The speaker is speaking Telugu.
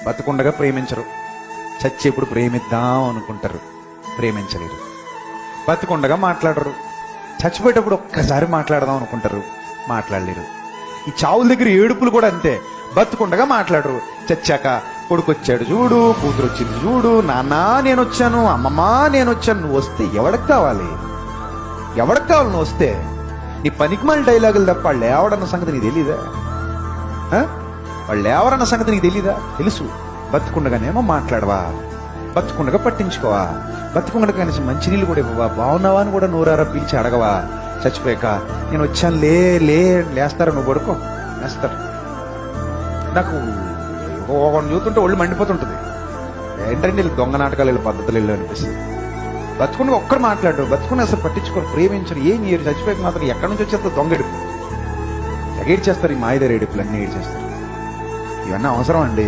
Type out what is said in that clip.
బతుకుండగా ప్రేమించరు, చచ్చేప్పుడు ప్రేమిద్దాం అనుకుంటారు, ప్రేమించలేరు. బతుకుండగా మాట్లాడరు, చచ్చిపోయేటప్పుడు ఒక్కసారి మాట్లాడదాం అనుకుంటారు, మాట్లాడలేరు. ఈ చావుల దగ్గర ఏడుపులు కూడా అంతే. బతుకుండగా మాట్లాడరు, చచ్చాక కొడుకొచ్చాడు చూడు, కూతురు వచ్చింది చూడు, నాన్న నేను వచ్చాను, అమ్మమ్మ నేను వచ్చాను. నువ్వు వస్తే ఎవడికి కావాలి? ఎవడికి కావాలి నువ్వు వస్తే? నీ పనికిమాల డైలాగులు తప్ప వాళ్ళు లేవడన్న సంగతి నీకు తెలీదా? వాళ్ళు లేవరన్న సంగతి నీకు తెలీదా? తెలుసు. బతుకుండగానేమో మాట్లాడవా, బతుకుండగా పట్టించుకోవా, బతుకుండగా కనీసం మంచినీళ్ళు కూడా ఇవ్వవా, బాగున్నావా అని కూడా నోరారా పిలిచి అడగవా. చచ్చిపోయాక నేను వచ్చాను లేస్తారా? నువ్వు పడుకో, లేస్తారు. నాకు ఒకటి చూస్తుంటే ఒళ్ళు మండిపోతుంటుంది. ఏంటంటే వీళ్ళు దొంగ నాటకాలు, వీళ్ళ పద్ధతులు వెళ్ళు అనిపిస్తుంది. బతుకుండగా ఒక్కరు మాట్లాడు, బతుకుని అసలు పట్టించుకోరు, ప్రేమించరు, ఏం చేయరు. చచ్చిపోయాక మాత్రం ఎక్కడి నుంచి వచ్చేస్తారు దొంగ ఎడుపు, ఎగేడ్ చేస్తారు. ఈ మాయదారి ఎడుపులు అన్నీ ఏడు చేస్తారు. ఇవన్నీ అవసరం అండి.